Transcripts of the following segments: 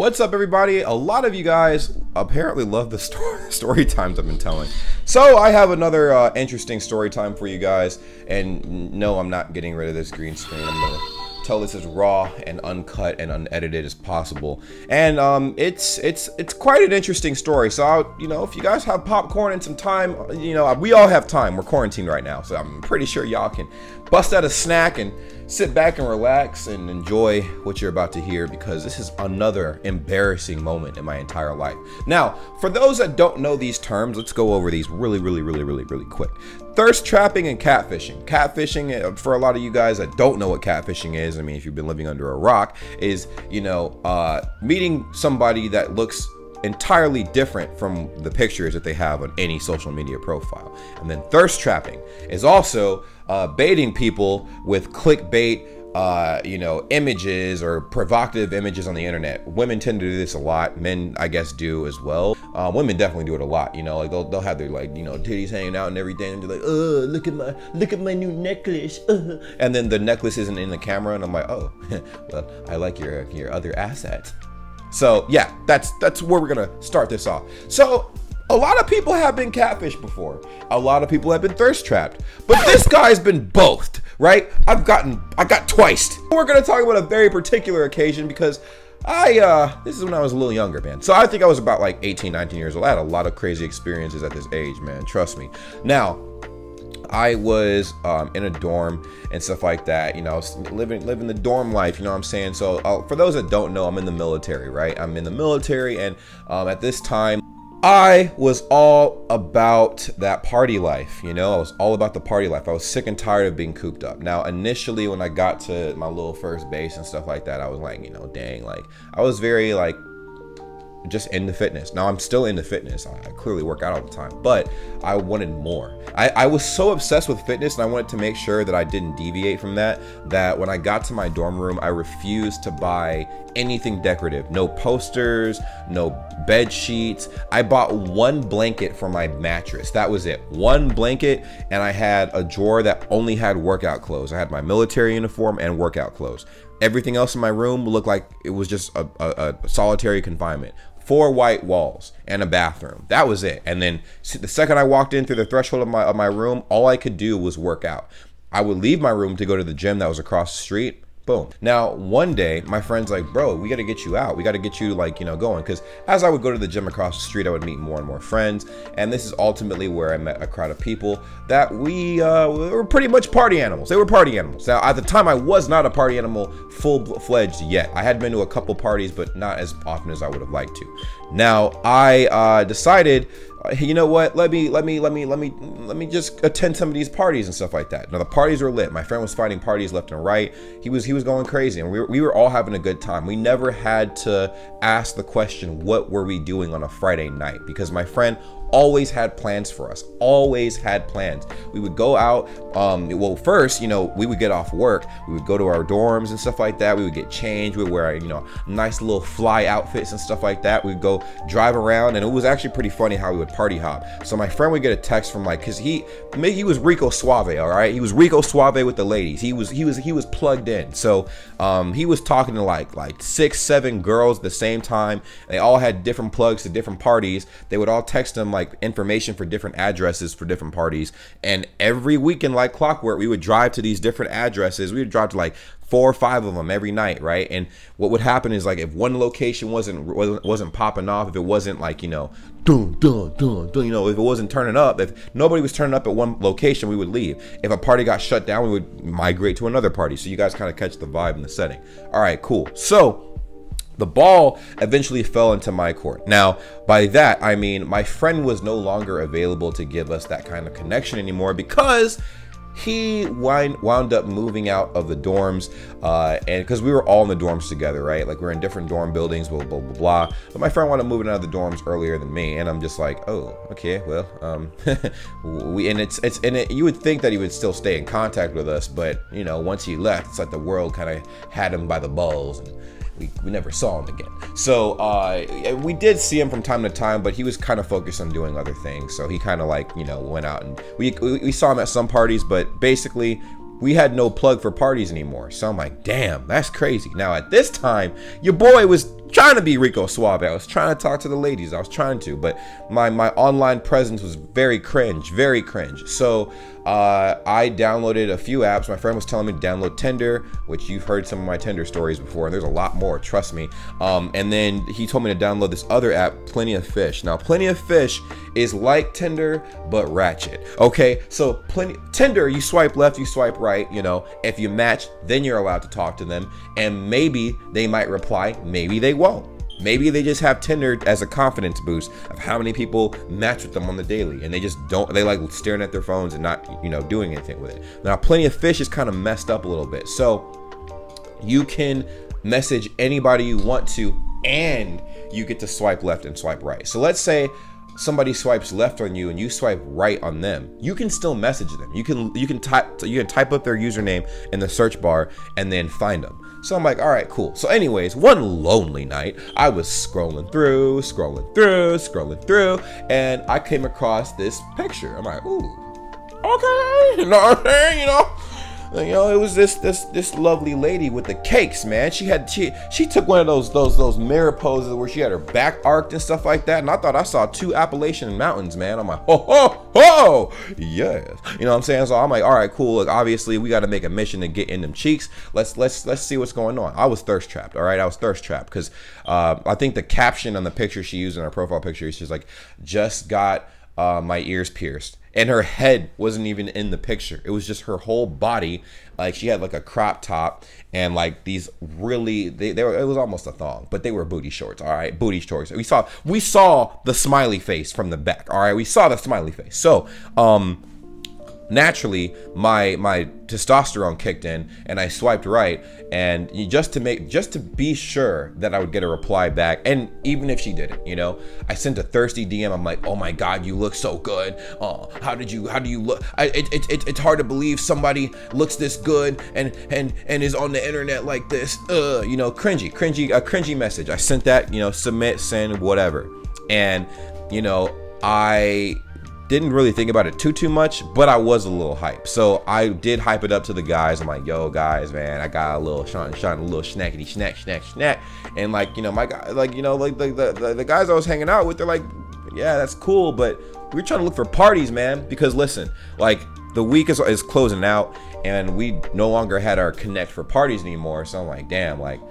What's up, everybody? A lot of you guys apparently love the story times I've been telling. So I have another interesting story time for you guys. And no, I'm not getting rid of this green screen. I'm gonna tell this as raw and uncut and unedited as possible. And it's quite an interesting story. So if you guys have popcorn and some time, we all have time. We're quarantined right now, so I'm pretty sure y'all can bust out a snack and sit back and relax and enjoy what you're about to hear, because this is another embarrassing moment in my entire life. Now, for those that don't know these terms, let's go over these really quick. Thirst trapping and catfishing. Catfishing, for a lot of you guys that don't know what catfishing is, I mean, if you've been living under a rock, is, meeting somebody that looks entirely different from the pictures that they have on any social media profile. And then thirst trapping is also baiting people with clickbait, images or provocative images on the internet. Women tend to do this a lot. Men, I guess, do as well. Women definitely do it a lot. Like they'll have their titties hanging out and everything, and they're like, oh, look at my new necklace. And then the necklace isn't in the camera, and I'm like, oh, well, I like your other assets. So yeah, that's where we're gonna start this off. So a lot of people have been catfished before. A lot of people have been thirst trapped, but this guy's been both, right? I got twice. We're gonna talk about a very particular occasion because this is when I was a little younger, man. So I think I was about like 18, 19 years old. I had a lot of crazy experiences at this age, man. Trust me. Now, I was in a dorm and stuff like that, living the dorm life, you know what I'm saying? So for those that don't know, I'm in the military, right? I'm in the military, and at this time, I was all about that party life, I was all about the party life. I was sick and tired of being cooped up. Now, initially, when I got to my little first base and stuff like that, I was like, dang, like, I was very, like, just into fitness. Now I'm still into fitness. I clearly work out all the time, but I wanted more. I was so obsessed with fitness, and I wanted to make sure that I didn't deviate from that when I got to my dorm room, I refused to buy anything decorative. No posters, no bed sheets. I bought one blanket for my mattress. That was it. One blanket, and I had a drawer that only had workout clothes. I had my military uniform and workout clothes. Everything else in my room looked like it was just a solitary confinement. 4 white walls and a bathroom. That was it. And then the second I walked in through the threshold of my room, all I could do was work out. I would leave my room to go to the gym that was across the street. Boom. Now, one day, my friend's like, bro, we got to get you out. We got to get you, going. Because as I would go to the gym across the street, I would meet more and more friends. And this is ultimately where I met a crowd of people that we were pretty much party animals. They were party animals. Now, at the time, I was not a party animal full-fledged yet. I had been to a couple parties, but not as often as I would have liked to. Now, I decided, you know what? Let me just attend some of these parties and stuff like that. Now the parties were lit. My friend was finding parties left and right. He was going crazy, and we were all having a good time. We never had to ask the question, what were we doing on a Friday night? Because my friend always had plans for us. Always had plans. We would go out. Well, first, we would get off work. We would go to our dorms and stuff like that. We would get changed. We would wear, nice little fly outfits and stuff like that. We'd go drive around, and it was actually pretty funny how we would party hop. So my friend would get a text from cause he was Rico Suave, all right? He was Rico Suave with the ladies. He was plugged in. So he was talking to like 6, 7 girls at the same time. They all had different plugs to different parties. They would all text him information for different addresses for different parties, and every weekend, like clockwork, we would drive to these different addresses. We would drive to 4 or 5 of them every night, right? And what would happen is if one location wasn't popping off, if it wasn't dun, dun, dun, dun, if it wasn't turning up, if nobody was turning up at one location, we would leave. If a party got shut down, we would migrate to another party. So you guys kind of catch the vibe and the setting. All right, cool. So the ball eventually fell into my court. Now, by that, I mean my friend was no longer available to give us that kind of connection anymore, because he wound up moving out of the dorms, and because we were all in the dorms together, right? We're in different dorm buildings, blah, blah, blah, blah. But my friend wound up moving out of the dorms earlier than me, and I'm just like, oh, okay, well, you would think that he would still stay in contact with us, but once he left, it's like the world kind of had him by the balls, and we never saw him again. So we did see him from time to time, but he was kind of focused on doing other things. So he kind of went out, and we saw him at some parties, but basically we had no plug for parties anymore. So I'm like, damn, that's crazy. Now at this time, your boy was trying to be Rico Suave. I was trying to talk to the ladies. I was trying to, but my online presence was very cringe, very cringe. So I downloaded a few apps. My friend was telling me to download Tinder, which you've heard some of my Tinder stories before, and there's a lot more, trust me. And then he told me to download this other app, Plenty of Fish. Now, Plenty of Fish is like Tinder, but ratchet. Okay, so Tinder, you swipe left, you swipe right, you know. If you match, then you're allowed to talk to them, and maybe they might reply, maybe they won't. Maybe they just have Tinder as a confidence boost of how many people match with them on the daily, and they just don't, they like staring at their phones and not, you know, doing anything with it. Now, Plenty of Fish is kind of messed up a little bit. So you can message anybody you want to, and you get to swipe left and swipe right. So let's say somebody swipes left on you and you swipe right on them, you can still message them. You can type up their username in the search bar and then find them. So I'm like, all right, cool. So anyways, one lonely night, I was scrolling through, and I came across this picture. I'm like, ooh, okay, you know what I'm saying, you know? It was this lovely lady with the cakes, man. She took one of those mirror poses where she had her back arched and stuff like that, and I thought I saw 2 Appalachian mountains, man. I'm like, ho, yes. You know what I'm saying? So I'm like, all right, cool. Look, obviously we got to make a mission to get in them cheeks. Let's see what's going on. I was thirst trapped. All right, I was thirst trapped because I think the caption on the picture she used in her profile picture is just like, just got my ears pierced. And her head wasn't even in the picture. It was just her whole body. Like she had like a crop top and like these really, it was almost a thong, but they were booty shorts. All right, booty shorts. We saw the smiley face from the back. All right, we saw the smiley face. So naturally my testosterone kicked in and I swiped right, and just to be sure that I would get a reply back, and even if she didn't, you know, I sent a thirsty DM. I'm like, oh my god, you look so good. Oh, how do you look? It's hard to believe somebody looks this good and is on the internet like this. You know, cringy message. I sent that, you know, submit, send, whatever. And you know, I didn't really think about it too much, but I was a little hyped. So I did hype it up to the guys. I'm like, yo guys, man, I got a little a little snackety snack. And like, you know, my guy, like, you know, like the guys I was hanging out with, they're like, yeah, that's cool, but we're trying to look for parties, man. Because listen, like the week is closing out and we no longer had our connect for parties anymore. So I'm like, damn, like,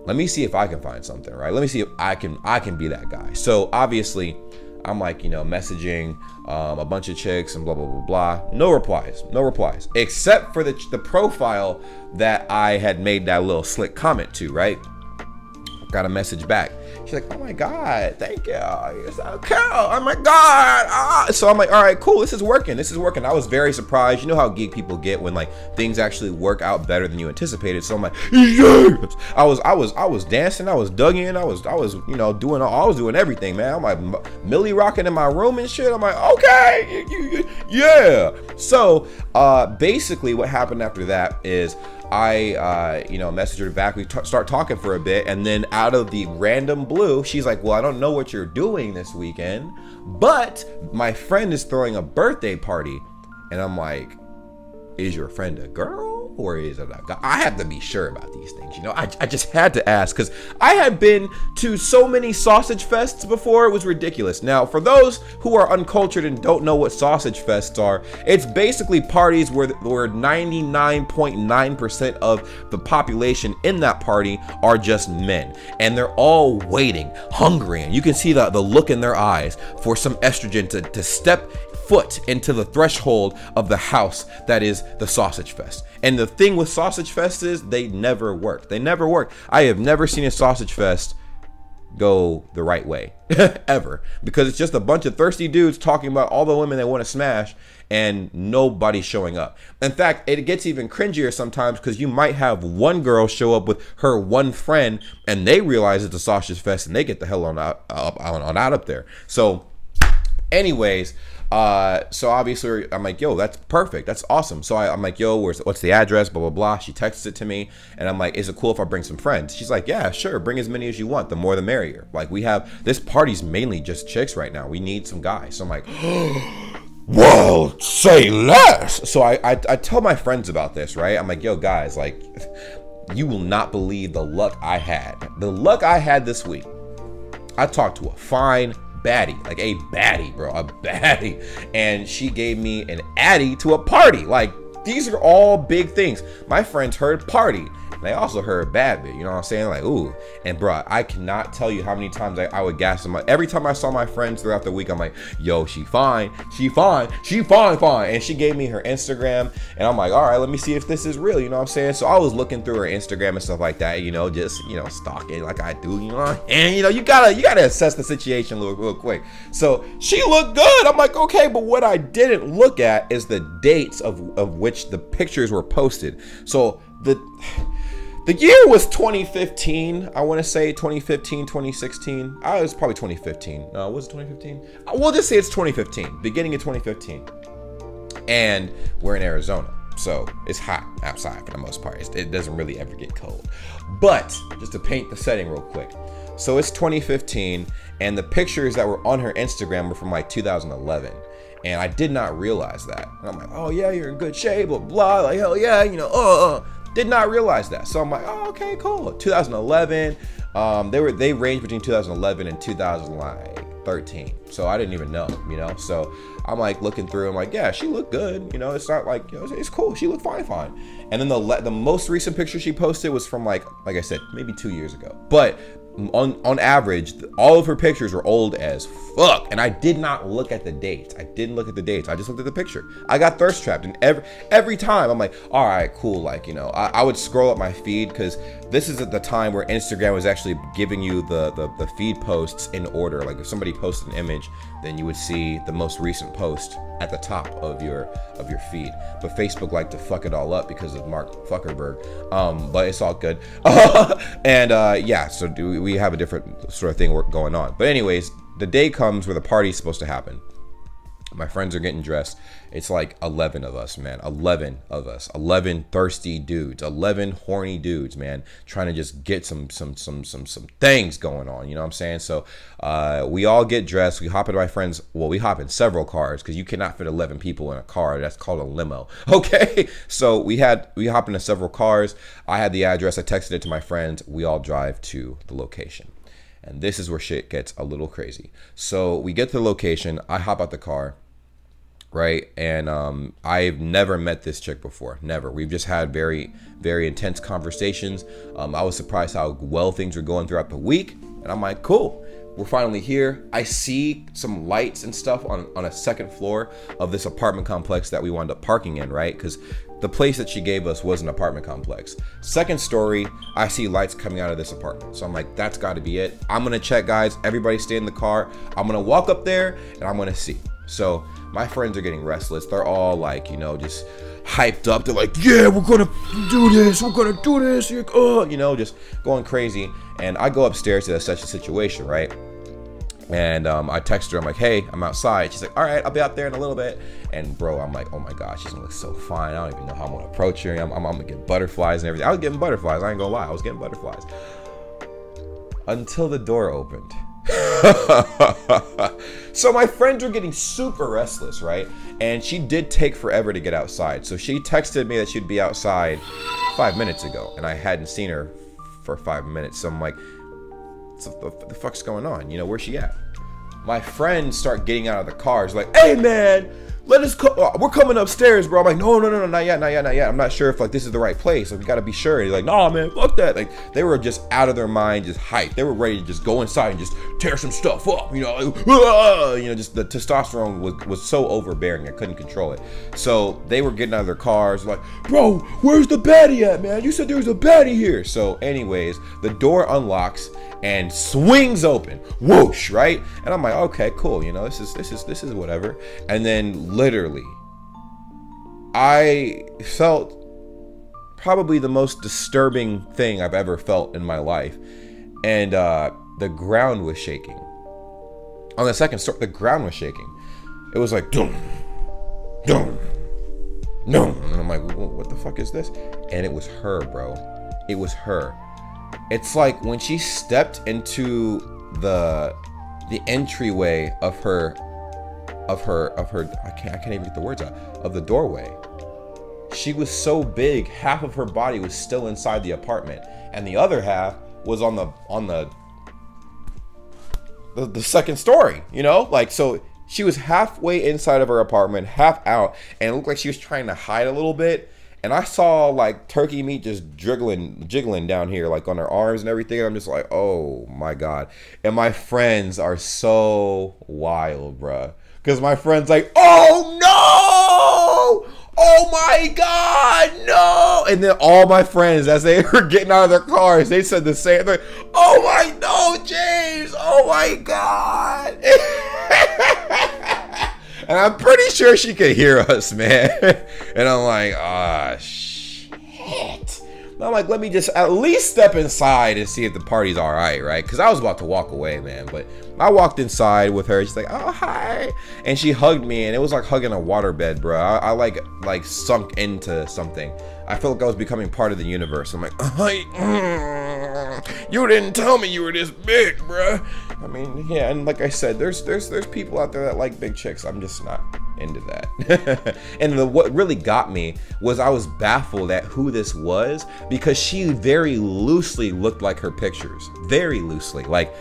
let me see if I can find something, right? Let me see if I can be that guy. So obviously I'm like, you know, messaging a bunch of chicks and blah, blah, blah, blah. No replies, except for the profile that I had made that little slick comment to, right? Got a message back. She's like, oh my god, thank you, you're so cool, oh my god. So I'm like, all right, cool, this is working. I was very surprised. You know how geek people get when like things actually work out better than you anticipated. So I'm like, yes. I was dancing, I was dugging, I was you know, I was doing everything, man. I'm like Millie rocking in my room and shit. I'm like, okay, yeah. So basically what happened after that is I you know, messaged her back. We start talking for a bit, and then out of the random blue, she's like, well, I don't know what you're doing this weekend, but my friend is throwing a birthday party. And I'm like, is your friend a girl or is it a guy? I have to be sure about these things, you know. I just had to ask, because I had been to so many sausage fests before, it was ridiculous. Now, for those who are uncultured and don't know what sausage fests are, it's basically parties where 99.9% of the population in that party are just men, and they're all waiting, hungry, and you can see the look in their eyes for some estrogen to step foot into the threshold of the house that is the sausage fest. And the thing with sausage fest is they never work. I have never seen a sausage fest go the right way ever, because it's just a bunch of thirsty dudes talking about all the women they want to smash and nobody's showing up. In fact, it gets even cringier sometimes, because you might have one girl show up with her one friend and they realize it's a sausage fest and they get the hell on out up there. So anyways, so obviously I'm like, yo, that's perfect, that's awesome. So I'm like, yo, what's the address, blah blah blah. She texts it to me, and I'm like, is it cool if I bring some friends? She's like, yeah, sure, bring as many as you want, the more the merrier. Like, we have this party's mainly just chicks right now, we need some guys. So I'm like, well, say less. So I tell my friends about this, right? I'm like, yo guys, like, you will not believe the luck I had. The luck I had this week. I talked to a fine baddie, like a baddie, bro, a baddie. And she gave me an addy to a party. Like, these are all big things. My friends heard party. They also heard bad bit, you know what I'm saying? Like, ooh. And bro, I cannot tell you how many times I would gas them. Every time I saw my friends throughout the week, I'm like, yo, she fine, she fine, she fine. And she gave me her Instagram, and I'm like, all right, let me see if this is real, you know what I'm saying? So I was looking through her Instagram and stuff like that, you know, just, you know, stalking like I do, you know? And, you know, you gotta assess the situation real quick. So she looked good. I'm like, okay, but what I didn't look at is the dates of which the pictures were posted. So the year was 2015. I want to say 2015, 2016. It was probably 2015. No, was it 2015? We'll just say it's 2015, beginning of 2015. And we're in Arizona, so it's hot outside for the most part. It doesn't really ever get cold. But just to paint the setting real quick. So it's 2015, and the pictures that were on her Instagram were from like 2011. And I did not realize that. And I'm like, oh yeah, you're in good shape, blah, blah. Like, hell yeah, you know, Did not realize that. So I'm like, oh, okay, cool. 2011, they ranged between 2011 and 2013. So I didn't even know, you know? So I'm like looking through, I'm like, yeah, she looked good. You know, it's not like, you know, it's cool. She looked fine. And then the most recent picture she posted was from like I said, maybe 2 years ago. But on average, all of her pictures were old as fuck, and I did not look at the dates. I didn't look at the dates. I just looked at the picture. I got thirst trapped, and every time I'm like, all right, cool. Like, you know, I would scroll up my feed, because this is at the time where Instagram was actually giving you the feed posts in order. Like, if somebody posted an image, then you would see the most recent post at the top of your feed. But Facebook liked to fuck it all up because of Mark Zuckerberg. But it's all good. And yeah, so we have a different sort of thing going on. But anyways, the day comes where the party's supposed to happen. My friends are getting dressed. It's like 11 of us, man. 11 of us. 11 thirsty dudes. 11 horny dudes, man. Trying to just get some things going on. You know what I'm saying? So we all get dressed. We hop in my friends. Well, we hop in several cars, because you cannot fit 11 people in a car. That's called a limo. Okay. So we hop into several cars. I had the address. I texted it to my friends. We all drive to the location. And this is where shit gets a little crazy. So we get to the location. I hop out the car. Right, and I've never met this chick before, never. We've just had very, very intense conversations. I was surprised how well things were going throughout the week, and I'm like, cool, we're finally here. I see some lights and stuff on a second floor of this apartment complex that we wound up parking in, right? Because the place that she gave us was an apartment complex. Second story, I see lights coming out of this apartment. So I'm like, that's got to be it. I'm gonna check, guys. Everybody stay in the car. I'm gonna walk up there and I'm gonna see. So my friends are getting restless. They're all like, you know, just hyped up. They're like, yeah, we're gonna do this. We're gonna do this. You know, just going crazy. And I go upstairs to such a situation, right? And I text her. I'm like, hey, I'm outside. She's like, all right, I'll be out there in a little bit. And bro, I'm like, oh my gosh, she's gonna look so fine. I don't even know how I'm gonna approach her. I'm gonna get butterflies and everything. I was getting butterflies. I ain't gonna lie. I was getting butterflies until the door opened. So my friends were getting super restless, right? And she did take forever to get outside. So she texted me that she'd be outside 5 minutes ago, and I hadn't seen her for 5 minutes. So I'm like, what the fuck's going on? You know, where's she at? My friends start getting out of the cars like, hey man, let us we're coming upstairs, bro. I'm like, no, not yet. I'm not sure if like this is the right place. Like, we gotta be sure. And he's like, nah, man, fuck that. Like, they were just out of their mind, just hyped. They were ready to just go inside and just tear some stuff up. You know, you know, just the testosterone was so overbearing, I couldn't control it. So they were getting out of their cars, like, bro, where's the baddie at, man? You said there was a baddie here. So, anyways, the door unlocks and swings open, whoosh, right? And I'm like, okay, cool, you know, this is whatever. And then literally, I felt probably the most disturbing thing I've ever felt in my life, and the ground was shaking. On the second story, the ground was shaking. It was like, dum, dum, dum, and I'm like, what the fuck is this? And it was her, bro. It was her. It's like when she stepped into the entryway of her I can't even get the words out, of the doorway. she was so big, half of her body was still inside the apartment, and the other half was on the second story, you know? Like, so she was halfway inside of her apartment, half out, and it looked like she was trying to hide a little bit. And I saw like turkey meat just jiggling down here, like on her arms and everything. And I'm just like, oh my God. And my friends are so wild, bruh. Because my friend's like, oh no! Oh my God, no! And then all my friends, as they were getting out of their cars, they said the same thing. Oh my, no, James! Oh my God! And I'm pretty sure she could hear us, man. And I'm like, ah, shit. I'm like, let me just at least step inside and see if the party's all right? Because I was about to walk away, man. But I walked inside with her. She's like, oh, hi. And she hugged me, and it was like hugging a waterbed, bro. I like sunk into something. I felt like I was becoming part of the universe. I'm like, you didn't tell me you were this big, bro. I mean, yeah, and like I said, there's people out there that like big chicks. I'm just not into that. And what really got me was I was baffled at who this was, because she very loosely looked like her pictures. Very loosely. Like,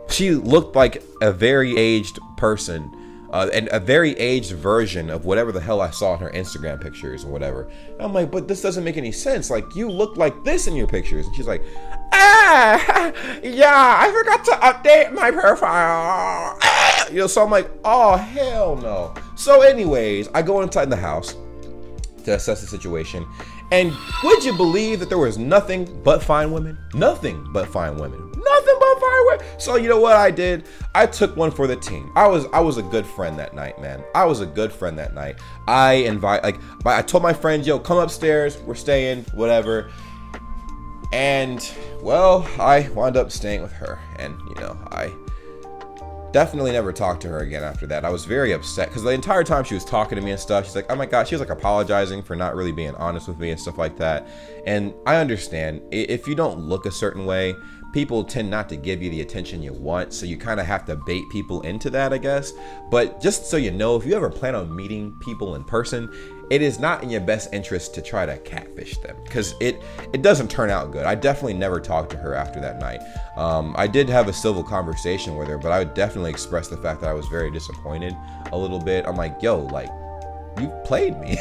she looked like a very aged person. And a very aged version of whatever the hell I saw in her Instagram pictures or whatever. And I'm like, but this doesn't make any sense. Like, you look like this in your pictures. And she's like, yeah, I forgot to update my profile. You know, so I'm like, oh, hell no. So anyways, I go inside the house to assess the situation. And would you believe that there was nothing but fine women? Nothing but fine women. Nothing but fine women. So you know what I did? I took one for the team. I was a good friend that night, man. I was a good friend that night. I told my friends, yo, come upstairs. We're staying, whatever. And well, I wound up staying with her, and you know, I definitely never talked to her again after that. I was very upset because the entire time she was talking to me and stuff, she's like, oh my God, she was like apologizing for not really being honest with me and stuff like that. And I understand, if you don't look a certain way, people tend not to give you the attention you want, so you kind of have to bait people into that, I guess. But just so you know, if you ever plan on meeting people in person, it is not in your best interest to try to catfish them, because it doesn't turn out good. I definitely never talked to her after that night. I did have a civil conversation with her, but I would definitely express the fact that I was very disappointed a little bit. I'm like, yo, like, you played me.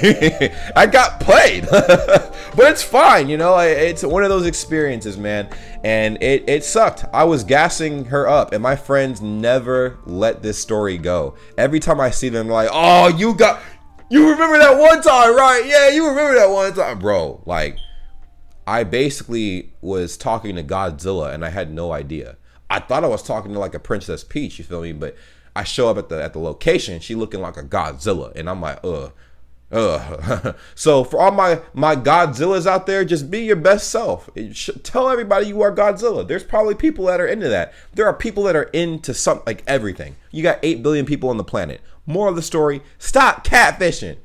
I got played. But it's fine, you know. It's one of those experiences, man. And it sucked. I was gassing her up, and my friends never let this story go. Every time I see them, they're like, oh, you remember that one time, right? Yeah, you remember that one time. Bro, like, I basically was talking to Godzilla, and I had no idea. I thought I was talking to like a Princess Peach, you feel me? But I show up at the location, she looking like a Godzilla, and I'm like, So for all my Godzillas out there, just be your best self. Tell everybody you are Godzilla. There's probably people that are into that. There are people that are into like everything. You got 8 billion people on the planet. Moral of the story, stop catfishing.